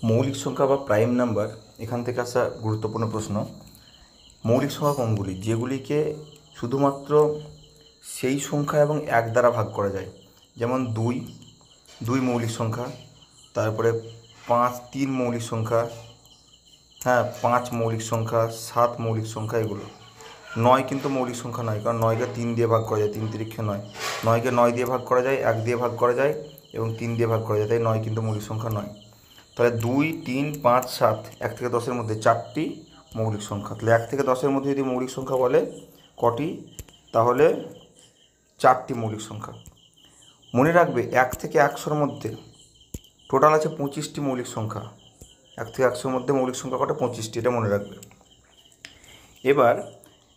মৌলিক সংখ্যা বা প্রাইম নাম্বার এখান থেকে আসা গুরুত্বপূর্ণ প্রশ্ন। মৌলিক সংখ্যা কোনগুলি? যেগুলিকে শুধুমাত্র সেই সংখ্যা এবং এক দ্বারা ভাগ করা যায়, যেমন দুই, দুই মৌলিক সংখ্যা। তারপরে পাঁচ, তিন মৌলিক সংখ্যা। হ্যাঁ, পাঁচ মৌলিক সংখ্যা, সাত মৌলিক সংখ্যা এগুলো। নয় কিন্তু মৌলিক সংখ্যা নয়, কারণ নয়কে তিন দিয়ে ভাগ করা যায়, তিন তিরিক্ষে নয়। নয়কে নয় দিয়ে ভাগ করা যায়, এক দিয়ে ভাগ করা যায় এবং তিন দিয়ে ভাগ করা যায়, তাই নয় কিন্তু মৌলিক সংখ্যা নয়। তাহলে দুই, তিন, পাঁচ, সাত, এক থেকে দশের মধ্যে চারটি মৌলিক সংখ্যা। তাহলে এক থেকে দশের মধ্যে যদি মৌলিক সংখ্যা বলে কটি, তাহলে চারটি মৌলিক সংখ্যা। মনে রাখবে, এক থেকে একশোর মধ্যে টোটাল আছে 25টি মৌলিক সংখ্যা। এক থেকে একশোর মধ্যে মৌলিক সংখ্যা কটা? 25টি, এটা মনে রাখবে। এবার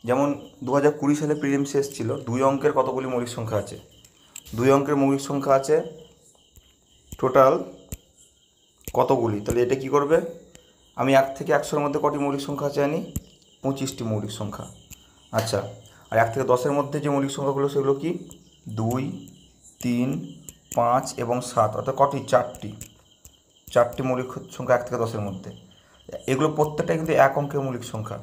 যেমন 2020 সালে প্রিলিমসে এসেছিল, দুই অঙ্কের কতগুলি মৌলিক সংখ্যা আছে? দুই অঙ্কের মৌলিক সংখ্যা আছে টোটাল কতগুলি? তাহলে এটা কি করবে? আমি এক থেকে একশোর মধ্যে কটি মৌলিক সংখ্যা আছে জানি? 25টি মৌলিক সংখ্যা। আচ্ছা, আর এক থেকে দশের মধ্যে যে মৌলিক সংখ্যাগুলো সেগুলো কি? দুই, তিন, পাঁচ এবং সাত, অর্থাৎ কটি? চারটি। চারটি মৌলিক সংখ্যা এক থেকে দশের মধ্যে। এগুলো প্রত্যেকটাই কিন্তু এক অঙ্কের মৌলিক সংখ্যা।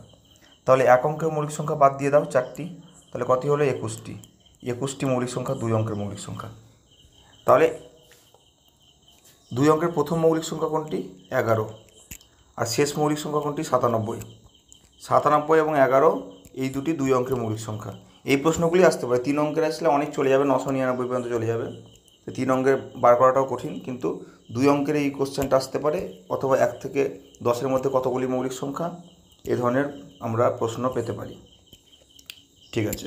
তাহলে এক অঙ্কের মৌলিক সংখ্যা বাদ দিয়ে দাও চারটি, তাহলে কতই হলো? 21টি। 21টি মৌলিক সংখ্যা দুই অঙ্কের মৌলিক সংখ্যা। তাহলে দুই অঙ্কের প্রথম মৌলিক সংখ্যা কোনটি? 11। আর শেষ মৌলিক সংখ্যা কোনটি? 97। 97 এবং 11 এই দুটি দুই অঙ্কের মৌলিক সংখ্যা। এই প্রশ্নগুলি আসতে পারে। তিন অঙ্কের আসলে অনেক চলে যাবে, 999 পর্যন্ত চলে যাবে। তো তিন অঙ্কের বার করাটাও কঠিন, কিন্তু দুই অঙ্কের এই কোশ্চেনটা আসতে পারে, অথবা এক থেকে দশের মধ্যে কতগুলি মৌলিক সংখ্যা, এ ধরনের আমরা প্রশ্ন পেতে পারি। ঠিক আছে।